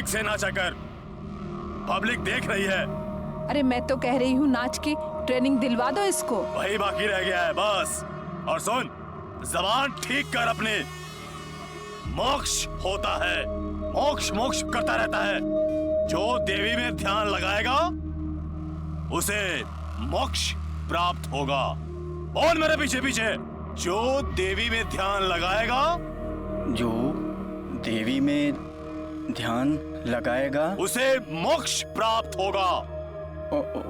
ठीक से नाचा कर, पब्लिक देख रही है। अरे मैं तो कह रही हूँ नाच की ट्रेनिंग दिलवा दो इसको। वही बाकी रह गया है बस। और सुन, जबान ठीक कर अपने। मोक्ष होता है, मोक्ष मोक्ष करता रहता है। जो देवी में ध्यान लगाएगा उसे मोक्ष प्राप्त होगा। बोल मेरे पीछे पीछे, जो देवी में ध्यान लगाएगा, जो देवी में ध्यान लगाएगा उसे मोक्ष प्राप्त होगा।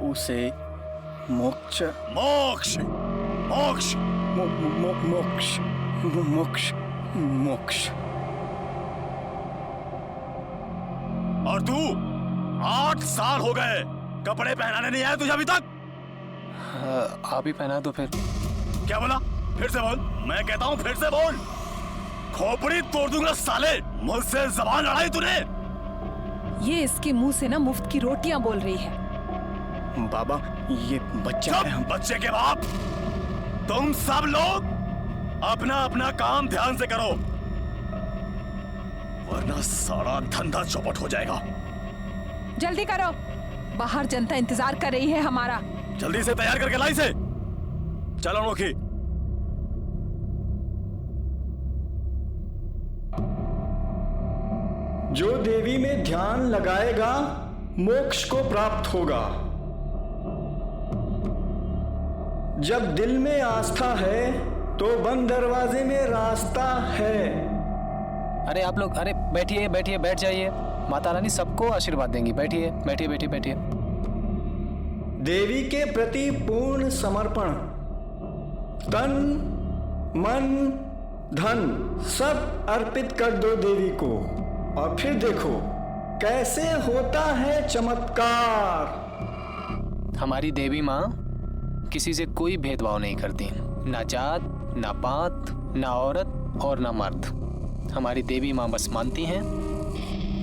उसे मोक्ष मोक्ष मोक्ष मोक्ष मोक्ष मोक्ष। और तू 8 साल हो गए, कपड़े पहनाने नहीं आया तुझे अभी तक? आप ही पहना दो फिर। क्या बोला? फिर से बोल। मैं कहता हूँ फिर से बोल। खोपड़ी तोड़ दूंगा साले। मुझसे जबान लड़ाई तूने। ये इसके मुंह से ना मुफ्त की रोटियां बोल रही है। बाबा ये बच्चा है। हम बच्चे के बाप, तुम सब लोग अपना अपना काम ध्यान से करो, वरना सारा धंधा चौपट हो जाएगा। जल्दी करो, बाहर जनता इंतजार कर रही है हमारा। जल्दी से तैयार करके लाई से। चलो अनोखी। जो देवी में ध्यान लगाएगा मोक्ष को प्राप्त होगा। जब दिल में आस्था है तो बंद दरवाजे में रास्ता है। अरे आप लोग, अरे बैठिए बैठिए, बैठ जाइए। माता रानी सबको आशीर्वाद देंगी। बैठिए बैठिए बैठिए बैठिए। देवी के प्रति पूर्ण समर्पण, तन मन धन सब अर्पित कर दो देवी को, और फिर देखो कैसे होता है चमत्कार। हमारी देवी माँ किसी से कोई भेदभाव नहीं करती, ना जात ना पात ना औरत और ना मर्द। हमारी देवी माँ बस मानती हैं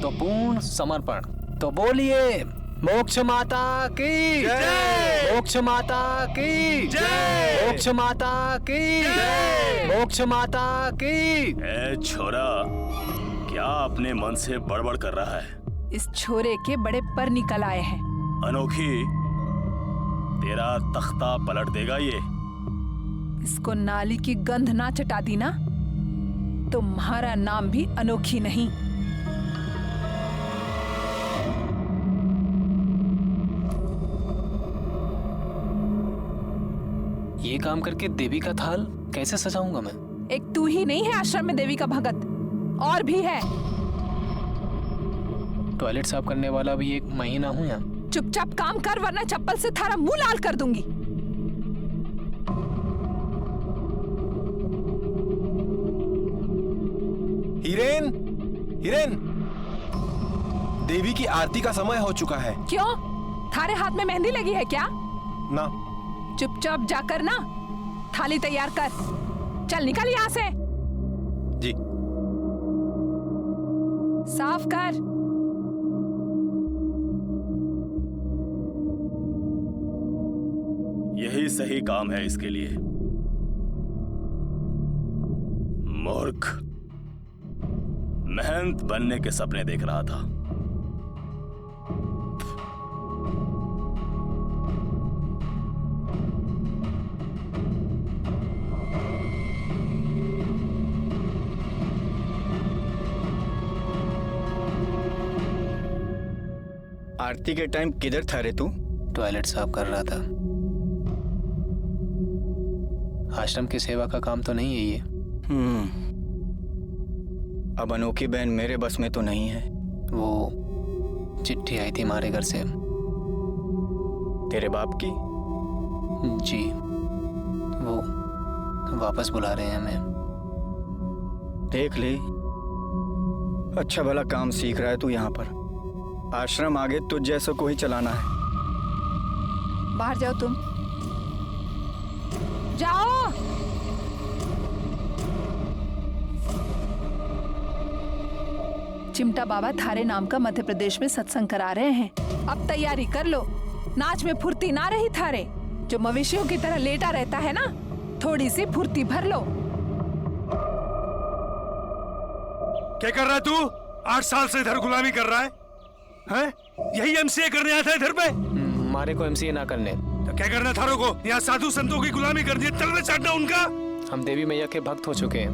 तो पूर्ण समर्पण। तो बोलिए मोक्ष माता की जय, मोक्ष माता की जय, मोक्ष माता की जय, मोक्ष माता की। ए छोरा, क्या अपने मन से बड़बड़ कर रहा है? इस छोरे के बड़े पर निकल आए हैं। अनोखी, तेरा तख्ता पलट देगा ये। इसको नाली की गंध ना चटा दी ना, तुम्हारा नाम भी अनोखी नहीं। ये काम करके देवी का थाल कैसे सजाऊंगा मैं? एक तू ही नहीं है आश्रम में देवी का भगत, और भी है। टॉयलेट साफ करने वाला भी एक महीना हूँ यहाँ। चुपचाप काम कर, वरना चप्पल से थारा मुंह लाल कर दूंगी। हिरेन, हिरेन, देवी की आरती का समय हो चुका है। क्यों? थारे हाथ में मेहंदी लगी है क्या? ना। चुपचाप जाकर ना थाली तैयार कर। चल निकल यहाँ से। जी। साफ कर। यही सही काम है इसके लिए। मूर्ख, महंत बनने के सपने देख रहा था। आरती के टाइम किधर था रे तू? टॉयलेट साफ कर रहा था। आश्रम की सेवा का काम तो नहीं है ये। अब अनोखी बहन मेरे बस में तो नहीं है। वो चिट्ठी आई थी हमारे घर से। तेरे बाप की? जी, वो वापस बुला रहे हैं हमें। देख ले, अच्छा भला काम सीख रहा है तू यहाँ पर। आश्रम आगे तुझ जैसे को ही चलाना है। बाहर जाओ तुम, जाओ। चिमटा बाबा थारे नाम का मध्य प्रदेश में सत्संग करा रहे हैं। अब तैयारी कर लो। नाच में फुर्ती ना रही थारे, जो मवेशियों की तरह लेटा रहता है ना, थोड़ी सी फुर्ती भर लो। क्या कर रहा है तू? 8 साल से इधर गुलामी कर रहा है। हैं? यही एमसीए करने आया था इधर पे? मारे को एमसीए ना करने। तो क्या करना थारों को? यहाँ साधु संतों की गुलामी कर दी, तलवे चाटना उनका। हम देवी मैया के भक्त हो चुके हैं,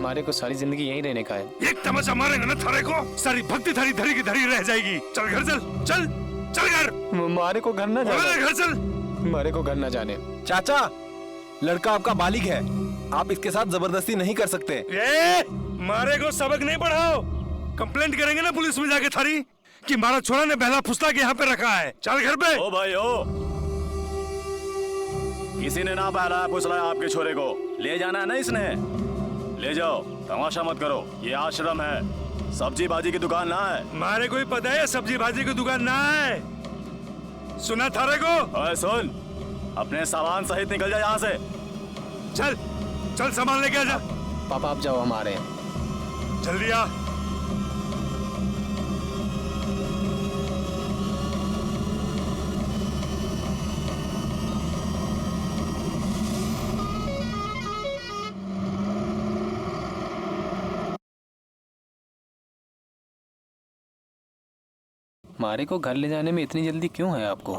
मारे को सारी जिंदगी यहीं रहने का है। एक तमाचा मारेगा ना थारे को, सारी भक्ति थारी धरी की धरी रह जाएगी। चल घर चल, चल चल घर। मारे को घर ना जाने। घर चल। मारे को घर ना जाने। चाचा, लड़का आपका बालिग है, आप इसके साथ जबरदस्ती नहीं कर सकते। मारे को सबक नहीं पढ़ाओ, कंप्लेंट करेंगे ना पुलिस में जाके थारी कि मारा छोरा ने बहला फुसला के यहाँ पे रखा है। चल घर पे। ओ भाई ओ, किसी ने ना बहलाया फुसलाया आपके छोरे को, ले जाना है ना इसने, ले जाओ, तमाशा मत करो। ये आश्रम है, सब्जी भाजी की दुकान ना है। मारे को ही पता है सब्जी भाजी की दुकान ना है, सुना थारे को? ओए सुन, अपने सामान सहित निकल जा यहाँ से। चल चल सामान लेके आ जा। पापा आप जाओ, हम आ रहे हैं। जल्दी आ। मारे को घर ले जाने में इतनी जल्दी क्यों है आपको?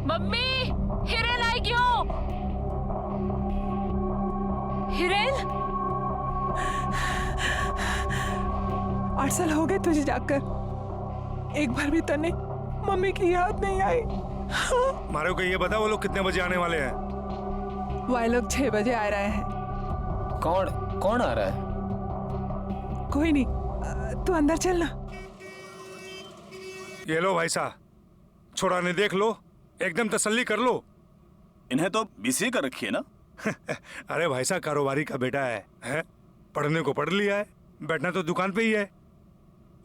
मम्मी, हिरेन आई क्यों? हिरेन, 8 साल हो गए तुझे जाकर, एक बार भी तने मम्मी की याद नहीं आई। मारे को ये बता वो लोग कितने बजे आने वाले हैं? वह लोग 6 बजे आ रहे हैं। कौन कौन आ रहा है? कोई नहीं, तू अंदर चलना। ये लो भाई साहब, छोड़ा ने देख लो, एकदम तसल्ली कर लो। इन्हें तो बीसी कर रखी है ना। अरे भाई साहब, कारोबारी का बेटा है? पढ़ने को पढ़ लिया है, बैठना तो दुकान पे ही है।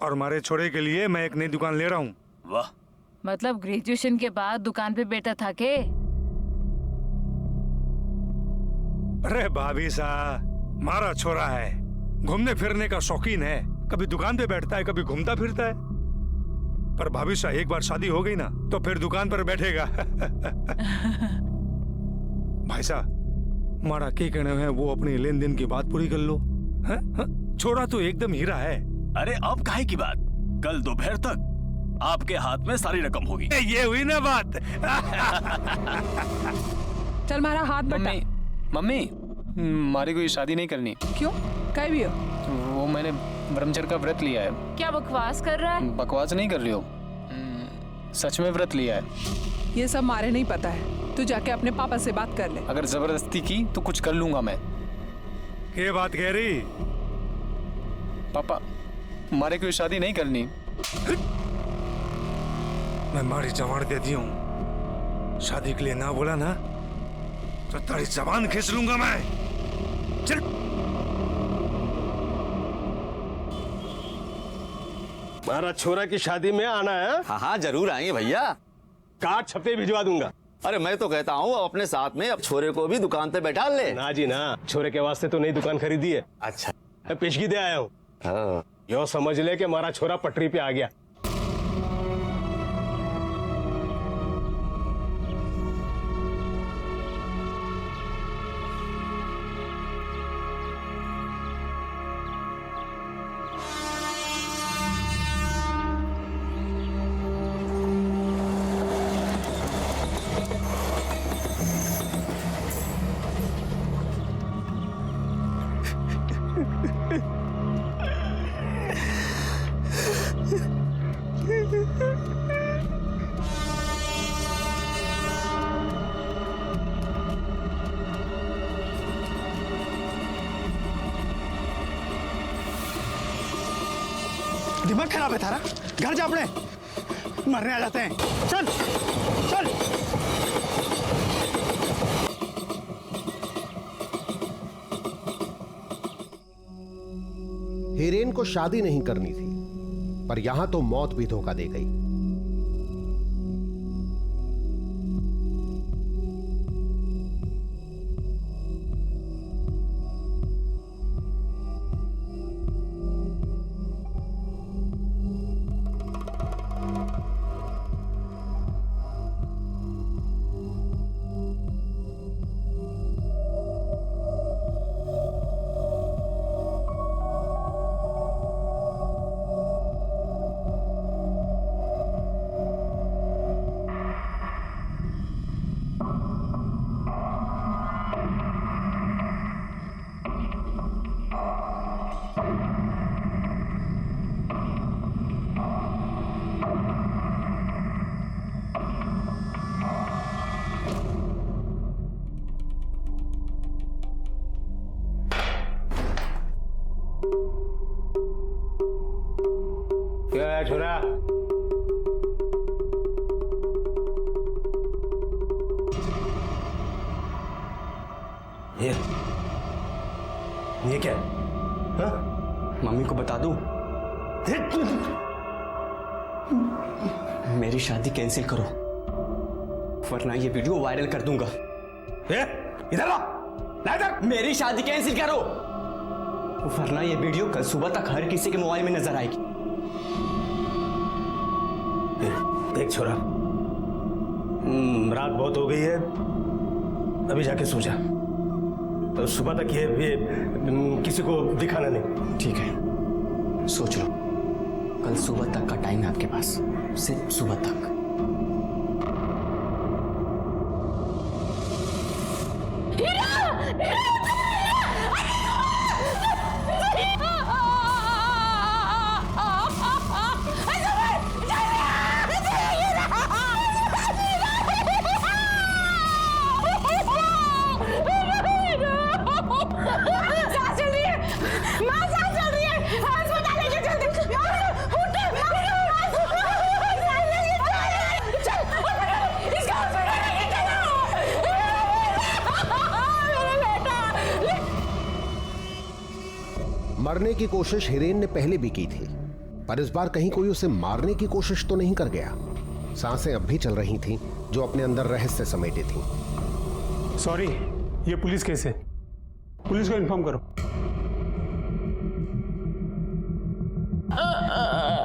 और हमारे छोरे के लिए मैं एक नई दुकान ले रहा हूँ। वाह, मतलब ग्रेजुएशन के बाद दुकान पे बैठा था के? अरे भाभी साहब, मारा छोरा है, घूमने फिरने का शौकीन है, कभी दुकान पे बैठता है, कभी घूमता फिरता है। पर भाभी साहब, एक बार शादी हो गई ना तो फिर दुकान पर बैठेगा। भाई साहब, मारा के कहने हैं वो अपनी लेन देन की बात पूरी कर लो। छोरा तो एकदम हीरा है। अरे अब काहे की बात, कल दोपहर तक आपके हाथ में सारी रकम होगी। ये हुई ना बात। चल मारा हाथ बटा। मम्मी, मम्मी, मारे को ये शादी नहीं करनी। क्यों? कहीं भी हो? वो मैंने ब्रह्मचर्य का व्रत लिया है। क्या बकवास कर रहा है? बकवास नहीं कर रही हो, सच में व्रत लिया है। ये सब मारे नहीं पता है, तू जाके अपने पापा से बात कर ले। अगर जबरदस्ती की तो कुछ कर लूंगा मैं। ये बात कह रही? पापा, मारे को ये शादी नहीं करनी। मैं मारी जबान दे दी हूँ, शादी के लिए ना बोला ना तो तेरी जबान खींच लूंगा मैं। चल। हमारा छोरा की शादी में आना है? हाँ हाँ जरूर आएंगे भैया। कार्ड छपे भिजवा दूंगा। अरे मैं तो कहता हूँ अपने साथ में अब छोरे को भी दुकान पे बैठा ले। ना जी ना, छोरे के वास्ते तो नई दुकान खरीदी है। अच्छा, मैं पेशगी दे आया हूँ। हाँ। यो समझ ले कि हमारा छोरा पटरी पे आ गया। दिमाग खराब है थारा, घर जा अपने, मरने आ जाते हैं। चल चल। हिरेन को शादी नहीं करनी थी, पर यहां तो मौत भी धोखा दे गई। क्या है छोरा? ये क्या है? हाँ? मम्मी को बता दूं? मेरी शादी कैंसिल करो, वरना ये वीडियो वायरल कर दूंगा। इधर ला, मेरी शादी कैंसिल करो, वरना ये वीडियो कल सुबह तक हर किसी के मोबाइल में नजर आएगी। देख छोरा, रात बहुत हो गई है, अभी जाके सो जा। तो सुबह तक ये किसी को दिखाना नहीं। ठीक है, सोच लो, कल सुबह तक का टाइम है आपके पास, सिर्फ सुबह तक। मरने की कोशिश हिरेन ने पहले भी की थी, पर इस बार कहीं कोई उसे मारने की कोशिश तो नहीं कर गया। सांसें अब भी चल रही थीं, जो अपने अंदर रहस्य समेटे थीं। सॉरी, ये पुलिस केस है, पुलिस को इन्फॉर्म करो।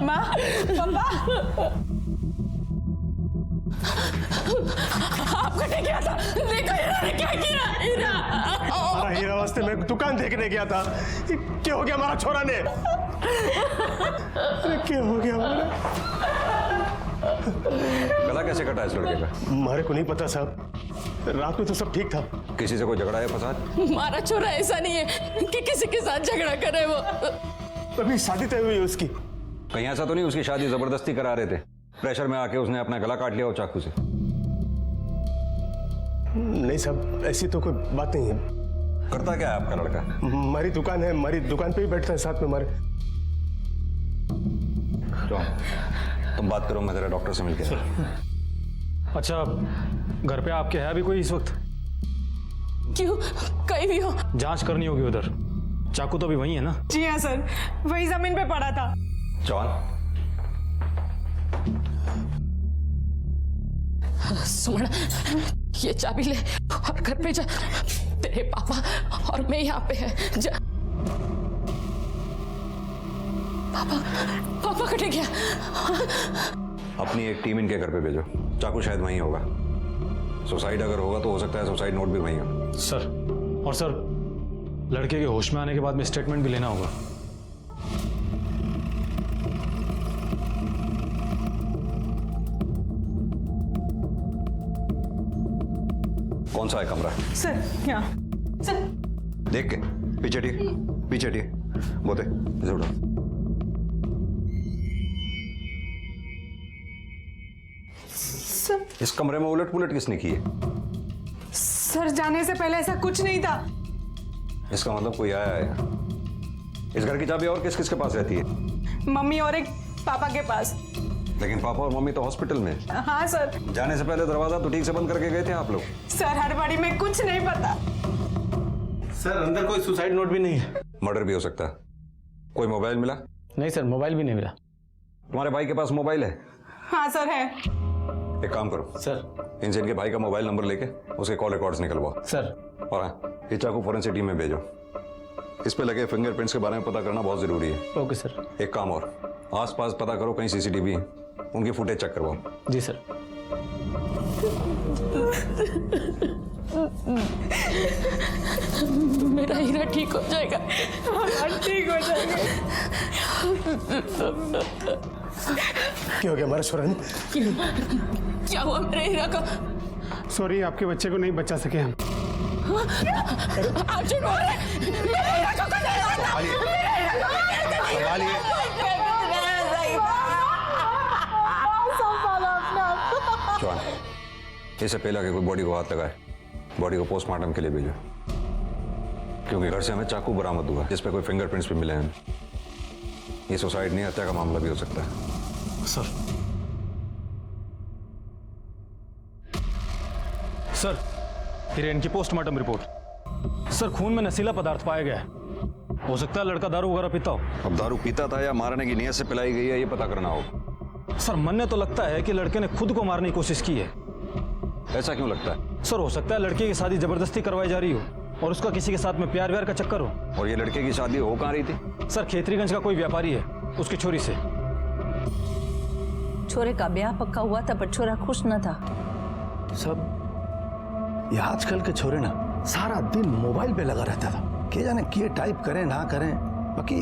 माँ, पापा, आपको नहीं किया था? देखो हीरा ने क्या किया। हीरा, हमारा हीरा वास्ते मैं दुकान देखने गया था। क्या हो गया हमारा छोरा ने? अरे क्या हो गया हमारा? गला कैसे कटा इस लड़के का? हमारे को नहीं पता साहब, रात में तो सब ठीक था। किसी से कोई झगड़ा है फसाद? हमारा छोरा ऐसा नहीं है कि किसी के साथ झगड़ा करे। वो अभी शादी तय हुई है उसकी। कहीं ऐसा तो नहीं उसकी शादी जबरदस्ती करा रहे थे, प्रेशर में आके उसने अपना गला काट लिया हो चाकू से? नहीं साहब, ऐसी तो कोई बात नहीं है। करता क्या है आपका लड़का? हमारी दुकान है, हमारी दुकान पे ही बैठता है साथ में हमारे। तुम बात करो, मैं जरा डॉक्टर से मिलकर। अच्छा, घर पे आपके है अभी कोई इस वक्त? क्यों, कहीं भी हो? जांच करनी होगी उधर। चाकू तो अभी वही है ना? जी हाँ सर, वही जमीन पे पड़ा था। जवान, सुमन, ये चाबी ले और घर पे जा। तेरे पापा और मैं यहाँ पे है, जा। पापा कटे गया। अपनी एक टीम इनके घर पे भेजो, चाकू शायद वहीं होगा। सुसाइड अगर होगा तो हो सकता है सुसाइड नोट भी वहीं हो। सर, और सर, लड़के के होश में आने के बाद में स्टेटमेंट भी लेना होगा। कौन सा है कमरा? सर, यहाँ। सर, देख के पीछे ठीक, पीछे ठीक, बोते इसे उठा। सर, इस कमरे में उलट पुलट किसने की है? सर, जाने से पहले ऐसा कुछ नहीं था। इसका मतलब कोई आया है। इस घर की चाबी और किस किस के पास रहती है? मम्मी और एक पापा के पास। लेकिन पापा और मम्मी तो हॉस्पिटल में। हाँ सर। जाने से पहले दरवाजा तो ठीक से बंद करके गए थे आप लोग। सर, हड़बड़ी में कुछ नहीं पता। सर, अंदर कोई सुसाइड नोट भी नहीं है। मर्डर भी हो सकता है। कोई मोबाइल मिला? नहीं सर, मोबाइल भी नहीं मिला। तुम्हारे भाई के पास मोबाइल है? हाँ सर, है। एक काम करो सर, इनसे इनके भाई का मोबाइल नंबर लेके उसके कॉल रिकॉर्ड्स निकलवाओ। सर, और हाँ, ये चाकू फॉरेंसिक टीम में भेजो। इस पे लगे फिंगरप्रिंट्स के बारे में पता करना बहुत जरूरी है। Okay sir. एक काम और, आसपास पता करो कहीं सीसीटीवी है, उनकी फुटेज चेक करवाओ। जी सर। मेरा हीरा ठीक हो जाएगा, ठीक हो जाएगा। क्या हो गया हमारा छोरा ने? क्या हुआ मेरे हीरा का? सॉरी, आपके बच्चे को नहीं बचा सके हम। आप झूठ बोल रहे हैं। मेरे हीरा को कुछ नहीं हुआ। जवान, इससे पहले कि कोई बॉडी को हाथ लगाए, बॉडी को पोस्टमार्टम के लिए भेजो, क्योंकि घर से हमें चाकू बरामद हुआ जिस पे कोई फिंगरप्रिंट्स भी मिले हैं। ये सुसाइड नहीं, हत्या का मामला भी हो सकता है। सर, हिरेन की पोस्टमार्टम रिपोर्ट। सर, खून में नशीला पदार्थ पाया गया है। हो सकता है लड़का दारू वगैरह पीता हो। अब दारू पीता था या मारने की नीयत से पिलाई गई है, ये पता करना होगा। सर, मनने तो लगता है कि लड़के ने खुद को मारने की कोशिश की है। ऐसा क्यों लगता है? सर, हो सकता है लड़के की शादी जबरदस्ती करवाई जा रही हो और उसका किसी के साथ में प्यार व्यार का चक्कर हो। और ये लड़के की शादी हो कहाँ रही थी? सर, खेतरीगंज का कोई व्यापारी है, उसकी छोरी से। छोरे का ब्याह पक्का हुआ था पर छोरा खुश न था। सब ये आजकल के छोरे ना सारा दिन मोबाइल पे लगा रहता था। के जाने किए टाइप करें ना करें। बाकी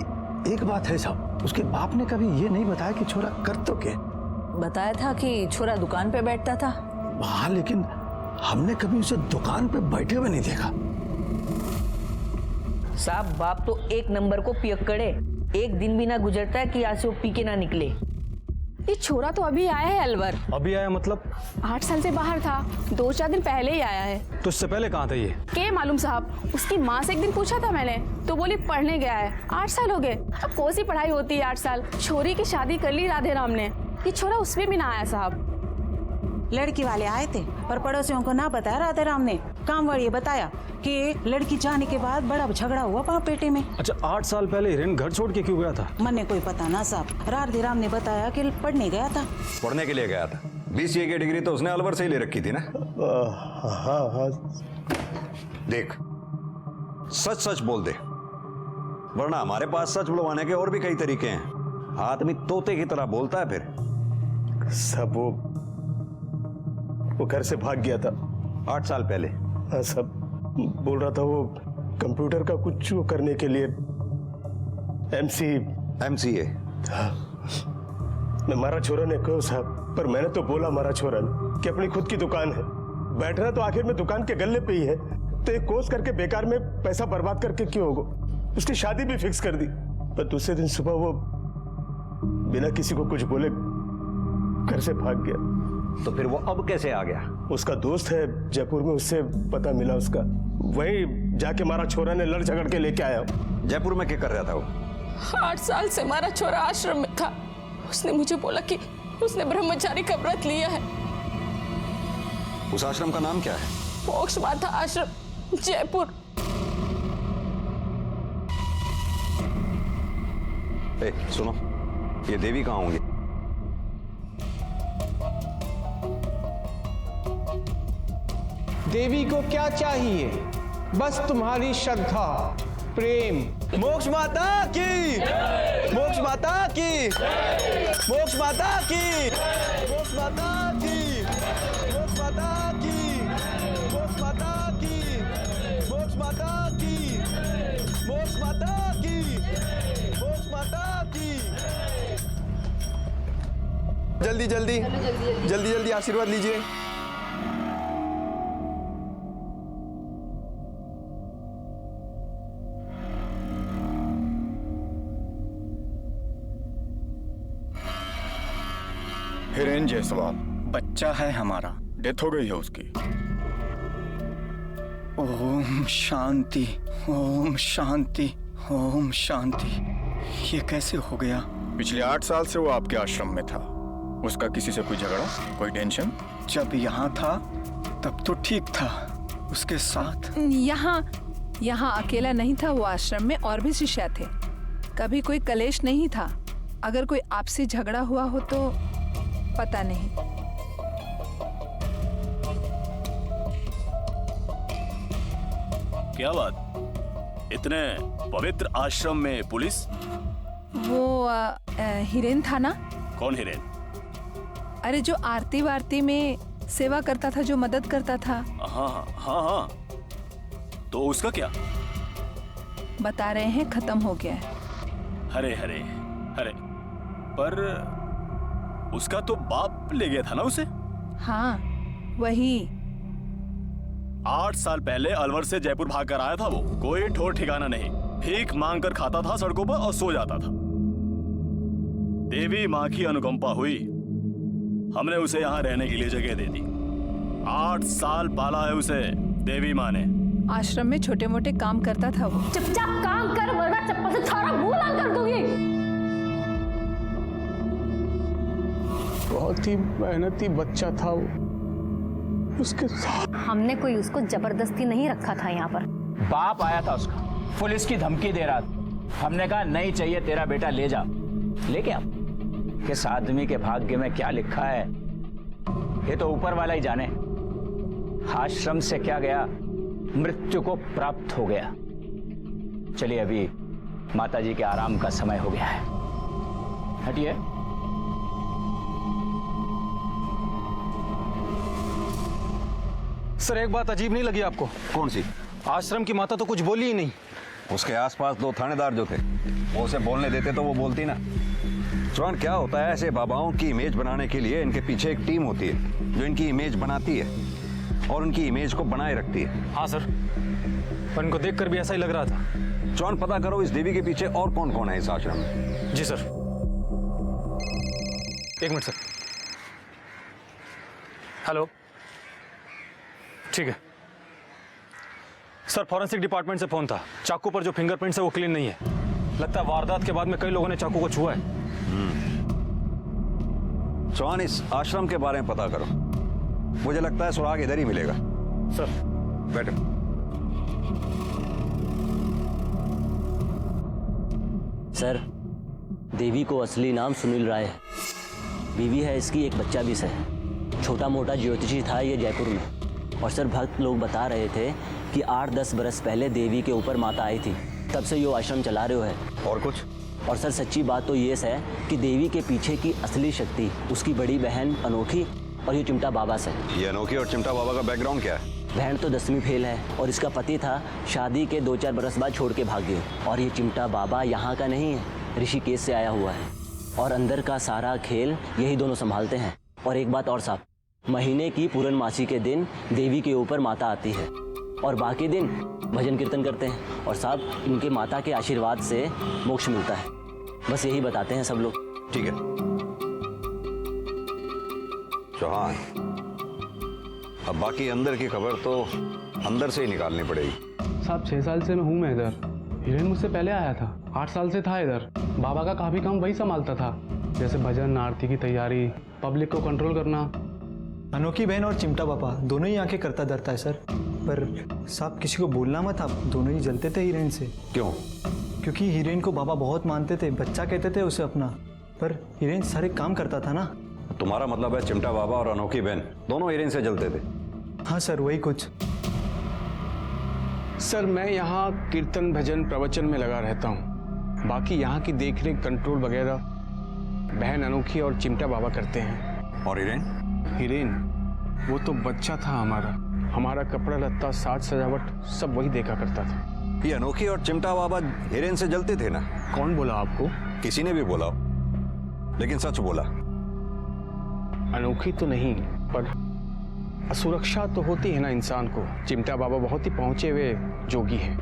एक बात है साहब, उसके बाप ने कभी ये नहीं बताया कि छोरा कर तो क्या। बताया था कि छोरा दुकान पे बैठता था। हाँ, लेकिन हमने कभी उसे दुकान पे बैठे हुए नहीं देखा। साहब, बाप तो एक नंबर को पियक्कड़े। एक दिन भी ना गुजरता है कि आज से वो पी के ना निकले। ये छोरा तो अभी आया है अलवर। अभी आया मतलब? 8 साल से बाहर था, 2-4 दिन पहले ही आया है। तो इससे पहले कहाँ था ये? के मालूम साहब, उसकी माँ से एक दिन पूछा था मैंने तो बोली पढ़ने गया है। 8 साल हो गए। अब कौन सी पढ़ाई होती है 8 साल। छोरी की शादी कर ली राधे राम ने। ये छोरा उसमें भी ना आया साहब। लड़की वाले आए थे पर पड़ोसियों को ना बताया राधे राम ने। काम वाली बताया कि लड़की जाने के बाद बड़ा झगड़ा हुआ पाँव पेटे में। अच्छा, 8 साल पहले हिरेन घर छोड़ के क्यों गया था? मन कोई पता ना साहब। राधे राम ने बताया कि पढ़ने गया था। पढ़ने के लिए गया था? BCA की डिग्री तो उसने अलवर से ही ले रखी थी ना? हाँ। देख, सच सच बोल दे, वरना हमारे पास सच बुलवाने के और भी कई तरीके हैं। आदमी तोते की तरह बोलता है फिर। सब वो घर से भाग गया था 8 साल पहले। हाँ, सब बोल रहा था वो कंप्यूटर का कुछ वो करने के लिए MCA। हाँ, मैं मारा छोरा ने कहो साहब, पर मैंने तो बोला मारा छोरा ने कि अपनी खुद की दुकान है, बैठना तो आखिर में दुकान के गल्ले पे ही है, तो एक कोर्स करके बेकार में पैसा बर्बाद करके क्यों होगा। उसकी शादी भी फिक्स कर दी, पर दूसरे दिन सुबह वो बिना किसी को कुछ बोले घर से भाग गया। तो फिर वो अब कैसे आ गया? उसका दोस्त है जयपुर में, उससे पता मिला उसका, वही जाके मारा छोरा ने लड़ झगड़ के लेके आया। जयपुर में क्या कर रहा था वो? 8 साल से हमारा छोरा आश्रम में था। उसने मुझे बोला कि उसने ब्रह्मचारी का व्रत लिया है। उस आश्रम का नाम क्या है? मोक्ष माता आश्रम, जयपुर। सुनो, ये देवी कहाँ होंगी? देवी को क्या चाहिए? बस तुम्हारी श्रद्धा, प्रेम। मोक्ष माता की, मोक्ष माता की, मोक्ष माता की, मोक्ष माता की, मोक्ष माता की, मोक्ष माता की, मोक्ष माता की, मोक्ष माता की, मोक्ष माता की। जल्दी जल्दी जल्दी जल्दी आशीर्वाद लीजिए। हिरेन जायसवाल बच्चा है हमारा, डेथ हो गई है उसकी। ओम शांति, ओम शांति, ओम शांति। ये कैसे हो गया? पिछले 8 साल से वो आपके आश्रम में था। उसका किसी से कोई झगड़ा, कोई टेंशन? जब यहाँ था तब तो ठीक था। उसके साथ यहाँ अकेला नहीं था वो, आश्रम में और भी शिष्य थे। कभी कोई कलेश नहीं था। अगर कोई आपसी झगड़ा हुआ हो तो पता नहीं। क्या बात, इतने पवित्र आश्रम में पुलिस? वो हिरेन था ना? कौन हिरेन? अरे जो आरती वारती में सेवा करता था, जो मदद करता था। हाँ। तो उसका क्या? बता रहे हैं खत्म हो गया है। हरे पर उसका तो बाप ले गया था ना उसे? हाँ, वही। 8 साल पहले अलवर से जयपुर भाग कर आया था वो। कोई ठोर ठिकाना नहीं, भीख मांग कर खाता था सड़कों पर और सो जाता था। देवी माँ की अनुकंपा हुई, हमने उसे यहाँ रहने के लिए जगह दे दी। 8 साल पाला है उसे देवी माँ ने। आश्रम में छोटे मोटे काम करता था वो। चुपचाप काम कर वरना चप्पल से थारा मुंह लाल कर दूंगी। बहुत ही मेहनती बच्चा था वो, उसके साथ हमने कोई उसको जबरदस्ती नहीं रखा था यहाँ पर। बाप आया था उसका, पुलिस की धमकी दे रहा था। हमने कहा नहीं चाहिए तेरा बेटा ले जा, लेके आ। किस आदमी के भाग्य में क्या लिखा है ये तो ऊपर वाला ही जाने। आश्रम से क्या गया, मृत्यु को प्राप्त हो गया। चलिए अभी माताजी के आराम का समय हो गया है, हटिए। सर एक बात अजीब नहीं लगी आपको? कौन सी? आश्रम की माता तो कुछ बोली ही नहीं। उसके आसपास 2 थानेदार जो थे वो उसे बोलने देते तो वो बोलती ना। चौहान, क्या होता है, ऐसे बाबाओं की इमेज बनाने के लिए इनके पीछे एक टीम होती है जो इनकी इमेज बनाती है और उनकी इमेज को बनाए रखती है। हाँ सर, पर इनको देखकर भी ऐसा ही लग रहा था। चौहान, पता करो इस देवी के पीछे और कौन कौन है इस आश्रम में। जी सर। 1 minute sir. हेलो, ठीक है सर। फॉरेंसिक डिपार्टमेंट से फोन था। चाकू पर जो फिंगरप्रिंट्स है वो क्लीन नहीं है। लगता है वारदात के बाद में कई लोगों ने चाकू को छुआ है। चौहान, इस आश्रम के बारे में पता करो। मुझे लगता है सुराग इधर ही मिलेगा। सर बैठो। सर, देवी को असली नाम सुनील राय है। बीवी है इसकी, एक बच्चा भी है। छोटा मोटा ज्योतिषी था ये जयपुर में। और सर, भक्त लोग बता रहे थे कि 8-10 बरस पहले देवी के ऊपर माता आई थी, तब से यो आश्रम चला रहे हो है। और कुछ? और सर सच्ची बात तो ये है कि देवी के पीछे की असली शक्ति उसकी बड़ी बहन अनोखी और ये चिमटा बाबा से। ये अनोखी और चिमटा बाबा का बैकग्राउंड क्या है? बहन तो 10वीं फेल है और इसका पति था, शादी के 2-4 बरस बाद छोड़ के भाग गए। और ये चिमटा बाबा यहाँ का नहीं है, ऋषिकेश से आया हुआ है। और अंदर का सारा खेल यही दोनों संभालते हैं। और एक बात और साहब, महीने की पूर्णमासी के दिन देवी के ऊपर माता आती है और बाकी दिन भजन कीर्तन करते हैं। और साहब, इनके माता के आशीर्वाद से मोक्ष मिलता है। बस यही बताते हैं सब लोग। ठीक है चौहान, अब बाकी अंदर की खबर तो अंदर से ही निकालनी पड़ेगी। साहब 6 साल से मैं हूँ मैं इधर। हिरेन मुझसे पहले आया था, 8 साल से था इधर। बाबा का काफी काम वही संभालता था, जैसे भजन आरती की तैयारी, पब्लिक को कंट्रोल करना। अनोखी बहन और चिमटा बाबा दोनों ही आंखें करता धरता है सर। पर साहब किसी को बोलना मत, आप दोनों ही जलते थे हीरेन से। क्यों? क्योंकि हीरेन को बाबा बहुत मानते थे, बच्चा कहते थे उसे अपना। पर हीरेन सारे काम करता था ना। तुम्हारा मतलब है चिमटा बाबा और अनोखी बहन दोनों हीरेन से जलते थे? हाँ सर, वही कुछ। सर मैं यहाँ कीर्तन भजन प्रवचन में लगा रहता हूँ, बाकी यहाँ की देखरेख कंट्रोल वगैरह बहन अनोखी और चिमटा बाबा करते हैं। और हिरेन? हिरेन वो तो बच्चा था हमारा कपड़ा लत्ता साज सजावट सब वही देखा करता था। ये अनोखी और चिमटा बाबा हिरेन से जलते थे ना? कौन बोला आपको? किसी ने भी बोला, लेकिन सच बोला। अनोखी तो नहीं, पर असुरक्षा तो होती है ना इंसान को। चिमटा बाबा बहुत ही पहुंचे हुए जोगी हैं।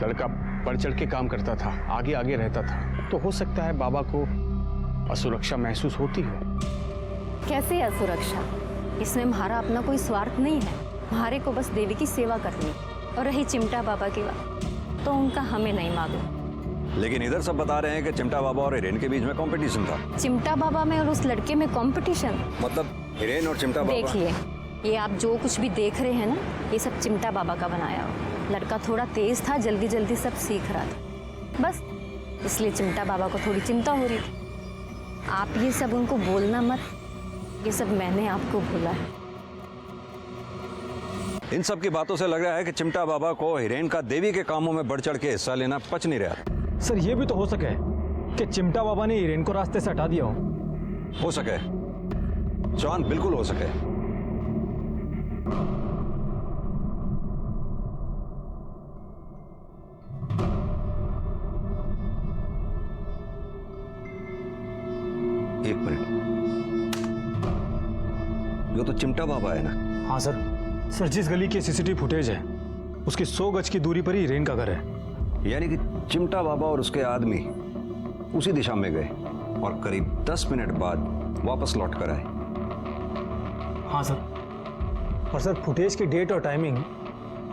लड़का बढ़ चढ़ के काम करता था, आगे आगे रहता था, तो हो सकता है बाबा को असुरक्षा महसूस होती हो। कैसे असुरक्षा? इसमें हमारा अपना कोई स्वार्थ नहीं है। हमारे को बस देवी की सेवा करनी। और रही चिमटा बाबा की बात, तो उनका हमें नहीं मालूम। लेकिन इधर सब बता रहे हैं कि चिमटा बाबा और हिरेन के बीच में कंपटीशन था। चिमटा बाबा में और उस लड़के में कंपटीशन? मतलब हिरेन और चिमटा बाबा? देखिए, ये आप जो कुछ भी देख रहे हैं ना, ये सब चिमटा बाबा का बनाया हो। लड़का थोड़ा तेज था, जल्दी जल्दी सब सीख रहा था, बस इसलिए चिमटा बाबा को थोड़ी चिंता हो रही थी। आप ये सब उनको बोलना मत, ये सब मैंने आपको बोला है। इन सब की बातों से लग रहा है कि चिमटा बाबा को हिरेन का देवी के कामों में बढ़ चढ़ के हिस्सा लेना पच नहीं रहा। सर ये भी तो हो सके कि चिमटा बाबा ने हिरेन को रास्ते से हटा दिया हो सके चौहान, बिल्कुल हो सके। एक मिनट, ये तो चिमटा बाबा है ना? हाँ सर। सर जिस गली की सीसीटीवी फुटेज है उसकी 100 गज की दूरी पर ही हिरेन का घर है। यानी कि चिमटा बाबा और उसके आदमी उसी दिशा में गए और करीब 10 मिनट बाद वापस लौट कर आए। हाँ सर। और सर फुटेज की डेट और टाइमिंग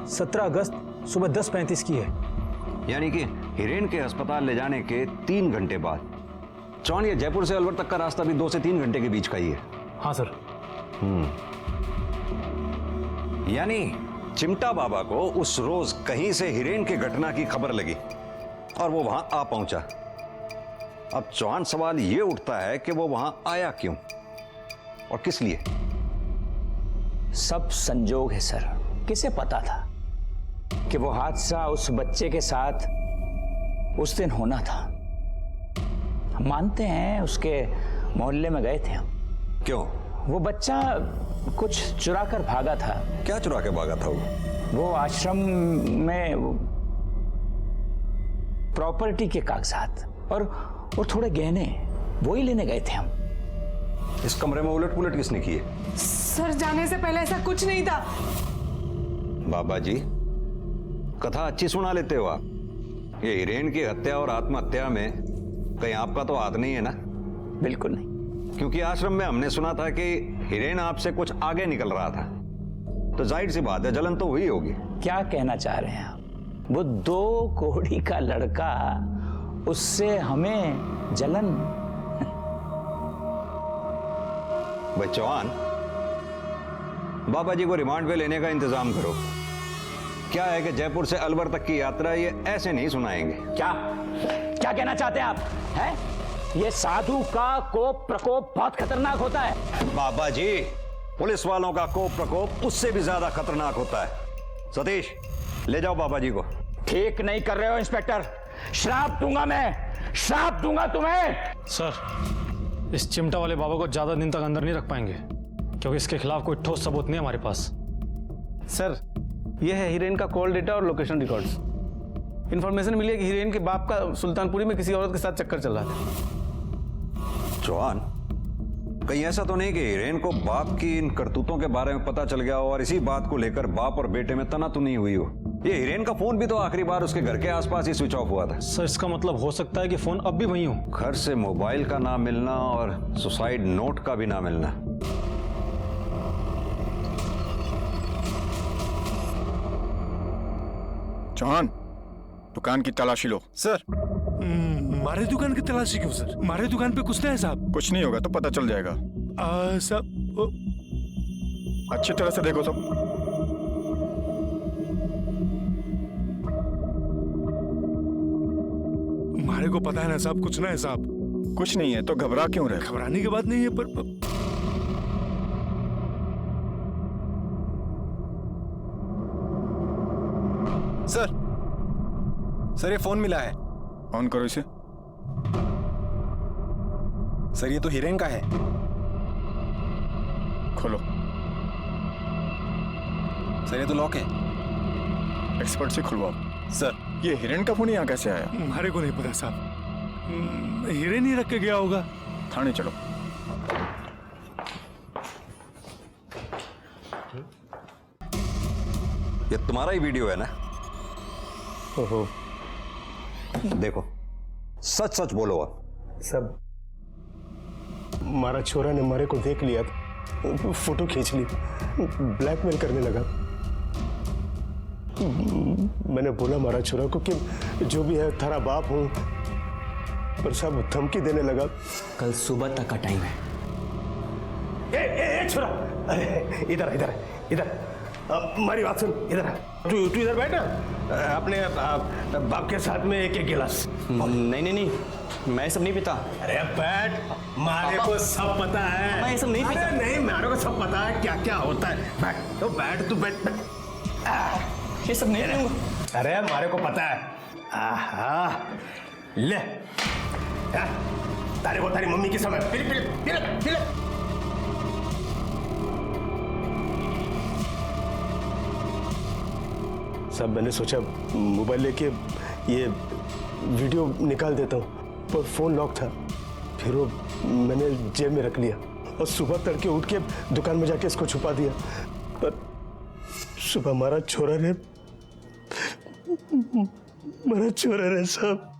17 अगस्त सुबह 10:35 की है। यानी कि हिरेन के अस्पताल ले जाने के 3 घंटे बाद चौहान, ये जयपुर से अलवर तक का रास्ता भी 2 से 3 घंटे के बीच का ही है। हाँ सर। यानी चिमटा बाबा को उस रोज कहीं से हिरेन की घटना की खबर लगी और वो वहां आ पहुंचा। अब चौहान, सवाल ये उठता है कि वो वहां आया क्यों और किस लिए? सब संजोग है सर। किसे पता था कि वो हादसा उस बच्चे के साथ उस दिन होना था। हम मानते हैं उसके मोहल्ले में गए थे हम। क्यों? वो बच्चा कुछ चुरा कर भागा था। क्या चुरा के भागा था वो आश्रम में प्रॉपर्टी के कागजात और थोड़े गहने वो ही लेने गए थे हम। इस कमरे में उलट पुलट किसने की है? सर, जाने से पहले ऐसा कुछ नहीं था। बाबा जी, कथा अच्छी सुना लेते हो आप। ये हिरेन की हत्या और आत्महत्या में कहीं आपका तो हाथ नहीं है ना? बिल्कुल नहीं। क्योंकि आश्रम में हमने सुना था कि हिरेन आपसे कुछ आगे निकल रहा था, तो जाहिर सी बात है जलन तो हुई होगी। क्या कहना चाह रहे हैं आप? वो 2 कोड़ी का लड़का, उससे हमें जलन? भाई चौहान, बाबा जी को रिमांड पे लेने का इंतजाम करो। क्या है कि जयपुर से अलवर तक की यात्रा ये ऐसे नहीं सुनाएंगे। क्या कहना चाहते हैं आप? हैं? ये साधु का कोप प्रकोप बहुत खतरनाक होता है। बाबा जी, पुलिस वालों का कोप प्रकोप उससे भी ज्यादा खतरनाक होता है। सतीश, ले जाओ बाबा जी को। ठीक नहीं कर रहे हो इंस्पेक्टर। श्राप दूंगा मैं, श्राप दूंगा तुम्हें। सर, इस चिमटा वाले बाबा को ज्यादा दिन तक अंदर नहीं रख पाएंगे क्योंकि इसके खिलाफ कोई ठोस सबूत नहीं है हमारे पास। सर, यह है हिरेन का कॉल डेटा और लोकेशन रिकॉर्ड्स। इंफॉर्मेशन मिली है कि हिरेन के बाप का सुल्तानपुरी में किसी औरत के साथ चक्कर चल रहा था। चौहान, कहीं ऐसा तो नहीं कि हिरेन को बाप की इन करतूतों के बारे में पता चल गया हो और इसी बात को लेकर बाप और बेटे में तनातनी हुई हो? ये हिरेन का फोन भी तो आखिरी बार उसके घर के आसपास ही स्विच ऑफ हुआ था। सर, इसका मतलब हो सकता है कि फोन अब भी वहीं हो। घर से मोबाइल का ना मिलना और सुसाइड नोट का भी ना मिलना। चौहान, दुकान की तलाशी लो। सर, हमारे दुकान की तलाशी क्यों सर? हमारे दुकान पे कुछ नहीं है साहब। कुछ नहीं होगा तो पता चल जाएगा। साहब, अच्छी तरह से देखो सब। हमारे को पता है ना साहब, कुछ ना है साहब। कुछ नहीं है तो घबरा क्यों रहे? घबराने की बात नहीं है, पर सर, ये फोन मिला है। ऑन करो इसे। सर, ये तो हिरेन का है। खोलो। सर, ये तो लॉक है। एक्सपर्ट से खुलवाओ। सर, ये हिरेन का फोन यहाँ कैसे आया? हमारे को नहीं पता साहब। हिरेन ही रख के गया होगा। थाने चलो। ये तुम्हारा ही वीडियो है ना? ओहो। देखो, सच सच बोलो आप। सब हमारा छोरा ने मारे को देख लिया, फोटो खींच ली, ब्लैकमेल करने लगा। मैंने बोला हमारा छोरा को कि जो भी है थारा बाप हूं, पर सब धमकी देने लगा। कल सुबह तक का टाइम है। ए छोरा, अरे इधर इधर इधर, हमारी बात सुन। इधर तू इधर बैठ ना, अपने बाप के साथ में एक गिलास। नहीं, मैं सब नहीं पीता। अरे बैठ, मारे को सब पता है। मैं ये सब नहीं पीता। अरे नहीं, मारे को सब पता है क्या क्या होता है। बैठ तो बैठ, तू बैठ। ये सब नहीं पीऊंगा। अरे मारे को पता है। आहा, ले तारे को तारी मम्मी की समय। पिले। सब मैंने सोचा मोबाइल लेके ये वीडियो निकाल देता हूँ, पर फोन लॉक था। फिर वो मैंने जेब में रख लिया और सुबह तड़के उठ के दुकान में जाके इसको छुपा दिया। पर सुबह हमारा छोरा ने सब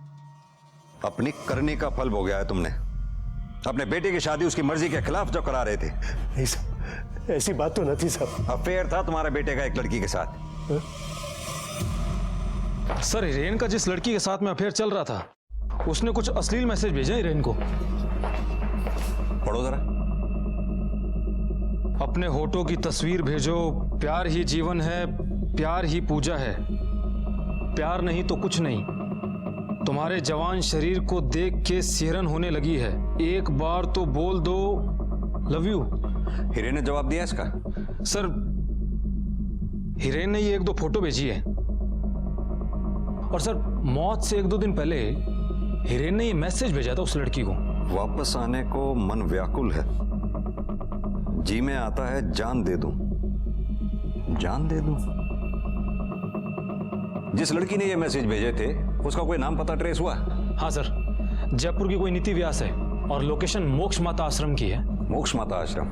अपनी करनी का फल भोग गया है तुमने। अपने बेटे की शादी उसकी मर्जी के खिलाफ जो करा रहे थे। ऐसी बात तो न थी साहब। अफेयर था तुम्हारे बेटे का एक लड़की के साथ। सर, हिरेन का जिस लड़की के साथ में अफेयर चल रहा था उसने कुछ अश्लील मैसेज भेजा हिरेन को। पढ़ो जरा। अपने होठों की तस्वीर भेजो, प्यार ही जीवन है, प्यार ही पूजा है, प्यार नहीं तो कुछ नहीं, तुम्हारे जवान शरीर को देख के सिहरन होने लगी है, एक बार तो बोल दो लव यू। हिरेन ने जवाब दिया इसका? सर हिरेन ने ये 1-2 फोटो भेजी है, और सर मौत से 1-2 दिन पहले हिरेन ने ये मैसेज भेजा था उस लड़की को। वापस आने को मन व्याकुल है, जी में आता है जान दे दूं, जान दे दूं। जिस लड़की ने ये मैसेज भेजे थे उसका कोई नाम पता ट्रेस हुआ? हाँ सर, जयपुर की कोई नीति व्यास है और लोकेशन मोक्ष माता आश्रम की है। मोक्ष माता आश्रम?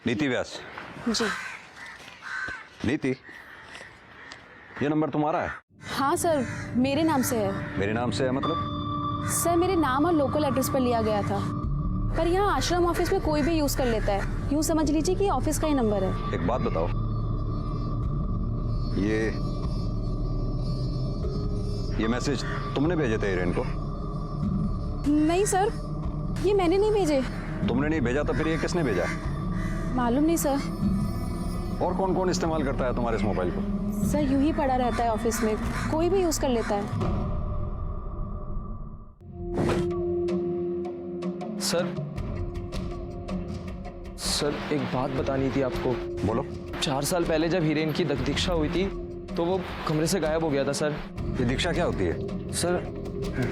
नीति व्यास जी। नीति, ये नंबर तुम्हारा है? हाँ सर, मेरे नाम से है। मेरे नाम से है मतलब? सर मेरे नाम और लोकल एड्रेस पर लिया गया था, पर यहाँ आश्रम ऑफिस में कोई भी यूज कर लेता है, यूं समझ लीजिए कि ऑफिस का ही नंबर है। एक बात बताओ, ये मैसेज तुमने भेजे थे हिरेन को? नहीं सर, ये मैंने नहीं भेजे। तुमने नहीं भेजा तो फिर ये किसने भेजा? मालूम नहीं सर। और कौन कौन इस्तेमाल करता है तुम्हारे इस मोबाइल को? सर यूं ही पड़ा रहता है ऑफिस में, कोई भी यूज कर लेता है। सर एक बात बतानी थी आपको। बोलो। 4 साल पहले जब हिरेन की दीक्षा हुई थी तो वो कमरे से गायब हो गया था सर। ये दीक्षा क्या होती है? सर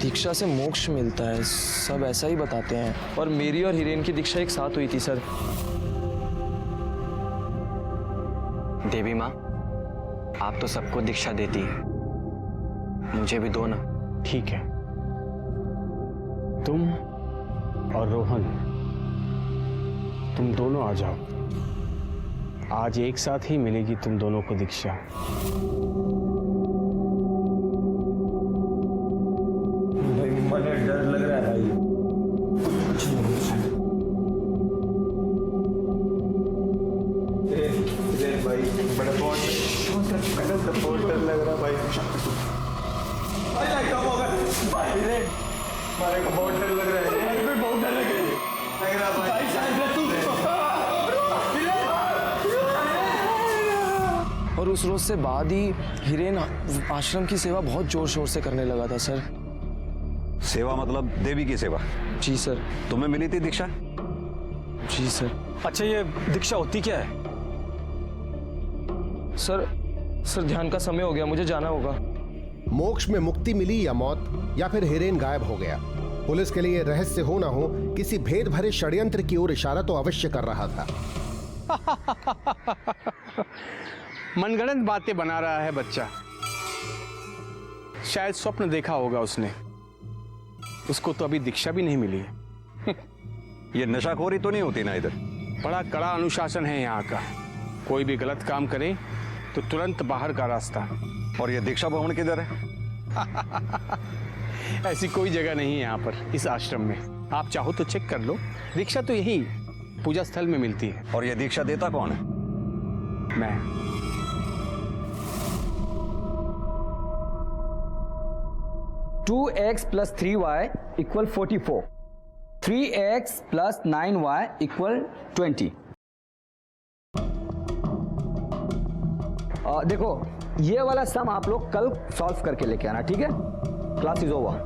दीक्षा से मोक्ष मिलता है, सब ऐसा ही बताते हैं, और मेरी और हिरेन की दीक्षा एक साथ हुई थी सर। देवी माँ, आप तो सबको दीक्षा देती है, मुझे भी दो ना। ठीक है, तुम और रोहन, तुम दोनों आ जाओ, आज एक साथ ही मिलेगी तुम दोनों को दीक्षा। भाई मुझे डर लग रहा है भाई। कुछ नहीं भाई, बड़ा बहुत डर लग रहा भाई। मारे को बहुत डर लग रहा है, बहुत डर लग रहा है भाई। और उस रोज से बाद ही हिरेन आश्रम की सेवा बहुत जोर शोर से करने लगा था सर। सेवा मतलब देवी की सेवा? जी सर। तुम्हें मिली थी दीक्षा? जी सर। अच्छा, ये दीक्षा होती क्या है? सर ध्यान का समय हो गया, मुझे जाना होगा। मोक्ष में मुक्ति मिली या मौत, या फिर हिरेन गायब हो गया, पुलिस के लिए रहस्य हो ना हो, किसी भेद भरे षड्यंत्र की ओर इशारा तो अवश्य कर रहा था। मनगढ़ंत बातें बना रहा है बच्चा, शायद स्वप्न देखा होगा उसने, उसको तो अभी दीक्षा भी नहीं मिली है। ये नशाखोरी तो नहीं होती ना इधर? बड़ा कड़ा अनुशासन है यहाँ का, कोई भी गलत काम करे तो तुरंत बाहर का रास्ता। और ये दीक्षा भवन किधर है? ऐसी कोई जगह नहीं है यहाँ पर इस आश्रम में, आप चाहो तो चेक कर लो, दीक्षा तो यही पूजा स्थल में मिलती है। और ये दीक्षा देता कौन है? मैं। 2x + 3y = 44, 3x + 9y = 20। देखो ये वाला सम आप लोग कल सॉल्व करके लेके आना, ठीक है? Class is over.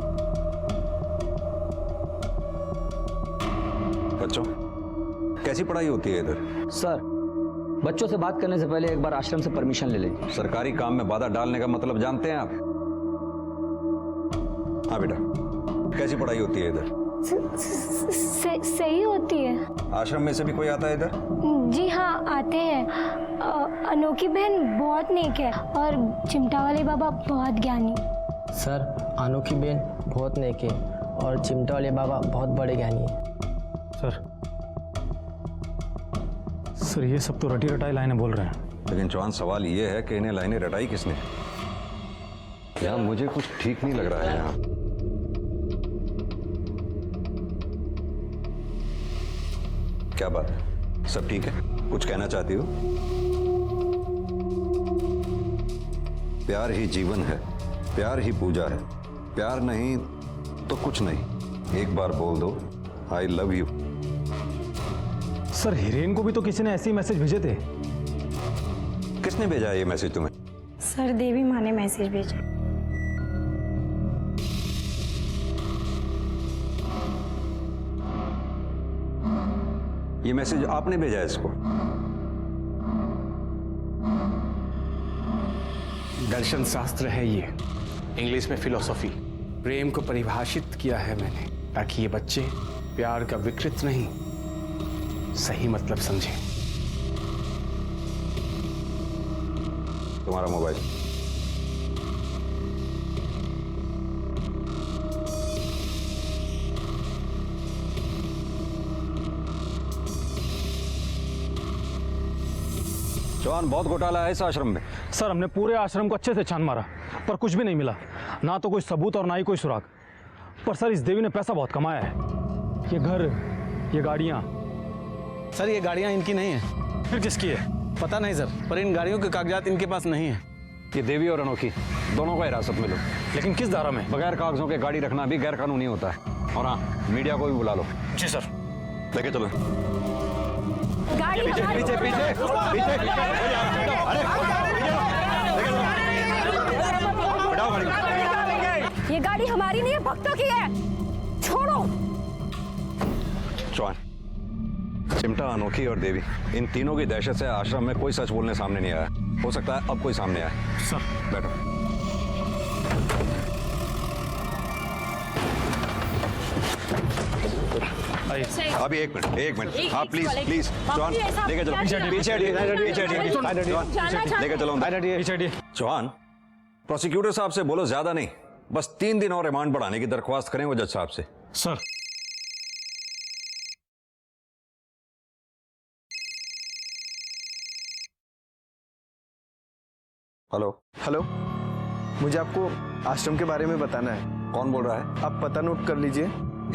बच्चों, कैसी पढ़ाई होती है इधर? सर, बच्चों से बात करने से पहले एक बार आश्रम से परमिशन ले लें। सरकारी काम में बाधा डालने का मतलब जानते हैं आप? हाँ बेटा, कैसी पढ़ाई होती है इधर? सही होती है। आश्रम में से भी कोई आता है इधर? जी हाँ, आते हैं। अनोखी बहन बहुत नेक है और चिमटा वाले बाबा बहुत ज्ञानी। सर, अनोखी बहन बहुत नेक है और चिमटा वाले बाबा बहुत बड़े ज्ञानी है। सर ये सब तो रटी रटाई लाइनें बोल रहे हैं। लेकिन जवान सवाल ये है कि इन्हें लाइनें रटाई किसने? यार मुझे कुछ ठीक नहीं लग रहा है यहाँ। क्या बात है, सब ठीक है? कुछ कहना चाहती हो? प्यार ही जीवन है, प्यार ही पूजा है, प्यार नहीं तो कुछ नहीं। एक बार बोल दो I love you. Sir Hiren को भी तो किसी ने ऐसे ही मैसेज भेजे थे। किसने भेजा ये मैसेज तुम्हें? सर देवी माँ ने मैसेज भेजा। ये मैसेज आपने भेजा है इसको? दर्शन शास्त्र है ये, इंग्लिश में फिलोसॉफी। प्रेम को परिभाषित किया है मैंने ताकि ये बच्चे प्यार का विकृत नहीं सही मतलब समझें। तुम्हारा मोबाइल। चौहान, बहुत घोटाला है इस आश्रम में। सर हमने पूरे आश्रम को अच्छे से छान मारा पर कुछ भी नहीं मिला, ना तो कोई सबूत और ना ही कोई सुराग। पर सर इस देवी ने पैसा बहुत कमाया है। ये घर, ये गाड़ियाँ। सर ये गाड़ियाँ इनकी नहीं है। फिर किसकी है? पता नहीं सर, पर इन गाड़ियों के कागजात इनके पास नहीं है। ये देवी और अनोखी दोनों को हिरासत में लो। लेकिन किस धारा में? बगैर कागजों के गाड़ी रखना भी गैर कानूनी होता है। और हाँ, मीडिया को भी बुला लो। जी सर। लेके चलो। गाड़ी पीछे हमारी। पीछे पीछे पीछे। अरे हटाओ गाड़ी। ये गाड़ी हमारी नहीं है, भक्तों की है, छोड़ो। चौहान, चिमटा, अनोखी और देवी, इन तीनों की दहशत से आश्रम में कोई सच बोलने सामने नहीं आया। हो सकता है अब कोई सामने आए। सर बैठो। अभी एक मिनट। हाँ प्लीज प्लीज चौहान लेके चलो। पीछे लेके चलो। चौहान, प्रोसिक्यूटर साहब से बोलो ज्यादा नहीं, बस 3 दिन और रिमांड बढ़ाने की दरख्वास्त करें वो जज साहब से। सर हेलो, मुझे आपको आश्रम के बारे में बताना है। कौन बोल रहा है? आप पता नोट कर लीजिए।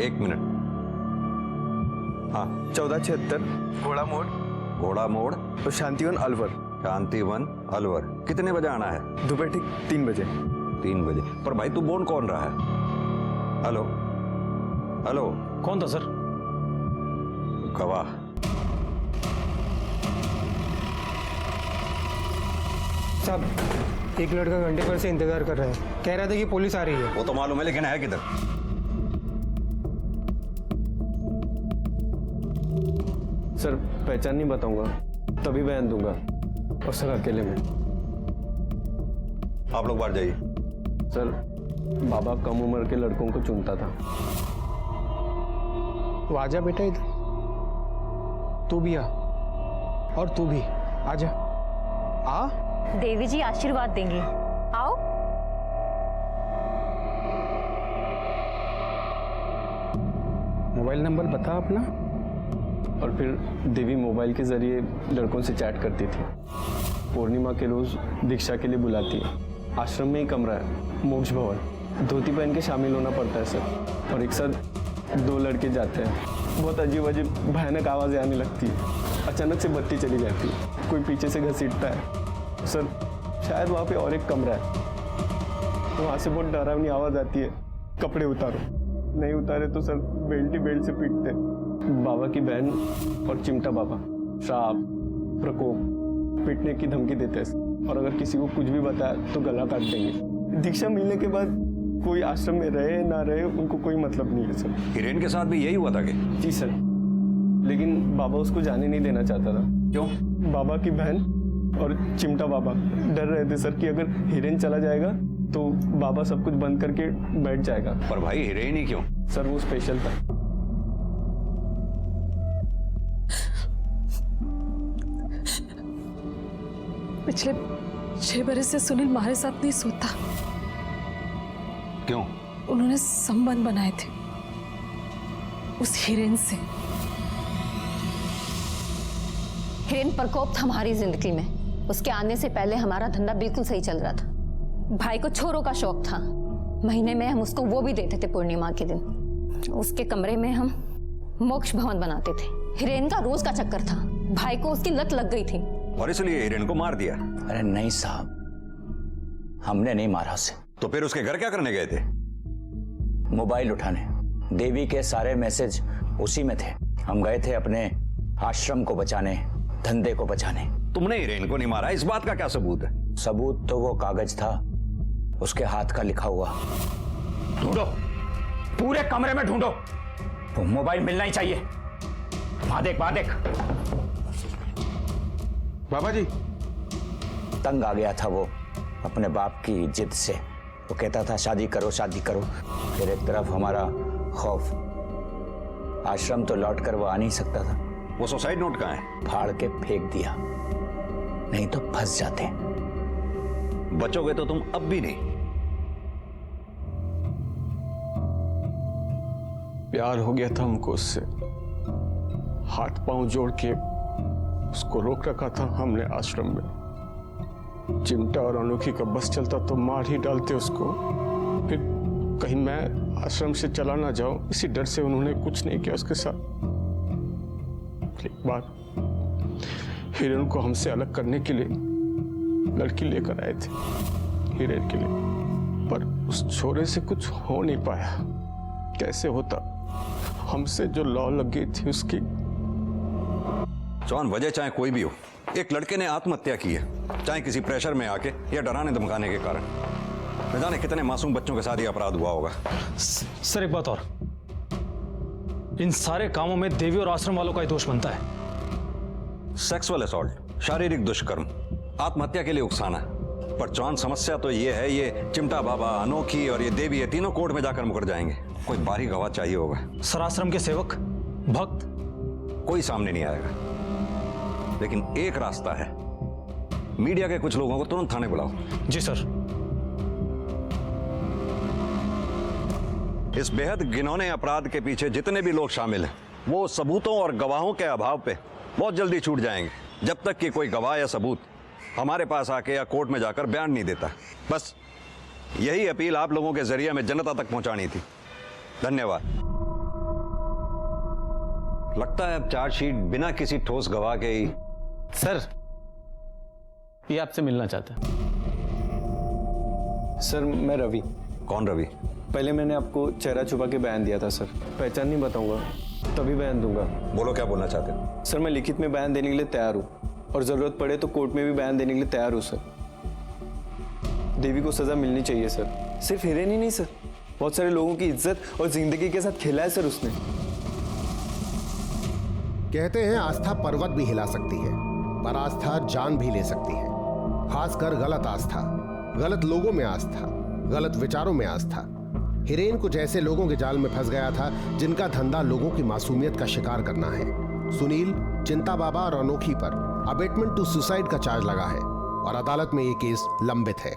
1 मिनट। हाँ, 1476 घोड़ा मोड़ तो शांतिवन अलवर। शांतिवन अलवर। कितने बजे आना है? दोपहर ठीक 3 बजे। 3 बजे। पर भाई तू बोल कौन रहा है? Hello hello. कौन था सर? गवाह। साहब एक लड़का घंटे भर से इंतजार कर रहा है, कह रहा था कि पुलिस आ रही है। वो तो मालूम है, लेकिन है किधर? सर पहचान नहीं बताऊंगा, तभी बयान दूंगा। और सर अकेले में। आप लोग बाहर जाइए। सर बाबा कम उम्र के लड़कों को चुनता था। तो आजा बेटा इधर, तू भी आ, और तू भी आजा। आ देवी जी आशीर्वाद देंगी, आओ। मोबाइल नंबर बता अपना। और फिर देवी मोबाइल के जरिए लड़कों से चैट करती थी। पूर्णिमा के रोज दीक्षा के लिए बुलाती है। आश्रम में ही कमरा है, मोक्ष भवन। धोती पहन के शामिल होना पड़ता है सर। और एक साथ 2 लड़के जाते हैं। बहुत अजीब अजीब भयानक आवाज़ें आने लगती है। अचानक से बत्ती चली जाती है, कोई पीछे से घसीटता है। सर शायद वहाँ पे और एक कमरा है, वहाँ से बहुत डरावनी आवाज़ आती है, कपड़े उतारो। नहीं उतारे तो सर बेल्ट ही बेल्ट से पीटते। बाबा की बहन और चिमटा बाबा श्राप, प्रकोप, पीटने की धमकी देते हैं। और अगर किसी को कुछ भी बताया तो गला काट देंगे। दीक्षा मिलने के बाद कोई आश्रम में रहे ना रहे उनको कोई मतलब नहीं है सर। हिरेन के साथ भी यही हुआ था कि? जी सर, लेकिन बाबा उसको जाने नहीं देना चाहता था। क्यों? बाबा की बहन और चिमटा बाबा डर रहे थे सर कि अगर हिरेन चला जाएगा तो बाबा सब कुछ बंद करके बैठ जाएगा। पर भाई हिरेन ही क्यों? सर वो स्पेशल था। पिछले 6 बरस से सुनील हमारे साथ नहीं सोता। क्यों? उन्होंने संबंध बनाए थे उस हिरेन से। हिरेन प्रकोप था हमारी जिंदगी में। उसके आने से पहले हमारा धंधा बिल्कुल सही चल रहा था। भाई को छोरों का शौक था। महीने में हम उसको वो भी देते थे पूर्णिमा के दिन। उसके कमरे में हम मोक्ष भवन बनाते थे। हिरेन का रोज का चक्कर था। भाई को उसकी लत लग गई थी और इसलिए हिरेन को मार दिया। अरे नहीं साहब, हमने नहीं मारा उसे। तो फिर उसके घर क्या करने गए थे? मोबाइल उठाने। देवी के सारे मैसेज उसी में थे। हम गए थे अपने आश्रम को बचाने, धंधे को बचाने। तुमने हिरेन को नहीं मारा, इस बात का क्या सबूत है? सबूत तो वो कागज था, उसके हाथ का लिखा हुआ। ढूंढो, पूरे कमरे में ढूंढो, वो मोबाइल मिलना ही चाहिए। वहां देख। बाबा जी। तंग आ गया था वो अपने बाप की जिद से। वो कहता था शादी करो शादी करो। फिर एक तरफ हमारा खौफ, आश्रम तो लौट कर वो आ नहीं सकता था। वो सुसाइड नोट कहाँ है? फाड़ के फेंक दिया, नहीं तो फंस जाते। बचोगे तो तुम अब भी नहीं। प्यार हो गया था हमको उससे, हाथ पांव जोड़ के उसको रोक रखा था हमने आश्रम में। चिमटा और अनोखी का बस चलता तो मार ही डालते उसको। फिर कहीं मैं आश्रम से चला ना जाऊं, इसी डर से उन्होंने कुछ नहीं किया उसके साथ। एक बार हिरेन को हमसे अलग करने के लिए लड़की लेकर आए थे हिरेन के लिए, पर उस छोरे से कुछ हो नहीं पाया। कैसे होता, हमसे जो लौ लग गई थी उसकी। जॉन, वजह चाहे कोई भी हो, एक लड़के ने आत्महत्या की है, चाहे किसी प्रेशर में आके या डराने धमकाने के कारण। न जाने कितने मासूम बच्चों के साथ ये अपराध हुआ होगा। सर एक बात और, इन सारे कामों में देवी और आश्रम वालों का ही दोष बनता है। सेक्सुअल असॉल्ट, शारीरिक दुष्कर्म, आत्महत्या के लिए उकसाना। पर जॉन, समस्या तो ये है, ये चिमटा बाबा, अनोखी और ये देवी, ये तीनों कोर्ट में जाकर मुकर जाएंगे। कोई बाहरी गवाह चाहिए होगा। सर, आश्रम के सेवक, भक्त, कोई सामने नहीं आएगा। लेकिन एक रास्ता है, मीडिया के कुछ लोगों को तुरंत थाने बुलाओ। जी सर। इस बेहद घिनौने अपराध के पीछे जितने भी लोग शामिल हैं, वो सबूतों और गवाहों के अभाव पे बहुत जल्दी छूट जाएंगे, जब तक कि कोई गवाह या सबूत हमारे पास आके या कोर्ट में जाकर बयान नहीं देता। बस यही अपील आप लोगों के जरिए में जनता तक पहुंचानी थी। धन्यवाद। लगता है अब चार्जशीट बिना किसी ठोस गवाह के ही। सर, ये आपसे मिलना चाहता है। सर, मैं रवि। कौन रवि? पहले मैंने आपको चेहरा छुपा के बयान दिया था सर। पहचान नहीं बताऊंगा, तभी बयान दूंगा। बोलो, क्या बोलना चाहते हो? सर, मैं लिखित में बयान देने के लिए तैयार हूँ, और जरूरत पड़े तो कोर्ट में भी बयान देने के लिए तैयार हूँ सर। देवी को सजा मिलनी चाहिए सर। सिर्फ हिरेन ही नहीं सर, बहुत सारे लोगों की इज्जत और जिंदगी के साथ खेला है सर उसने। कहते हैं आस्था पर्वत भी हिला सकती है, पर आस्था जान भी ले सकती है। खासकर गलत आस्था, गलत लोगों में आस्था, गलत विचारों में आस्था। हिरेन कुछ ऐसे लोगों के जाल में फंस गया था जिनका धंधा लोगों की मासूमियत का शिकार करना है। सुनील, चिंता बाबा और अनोखी पर अबेटमेंट टू सुसाइड का चार्ज लगा है और अदालत में ये केस लंबित है।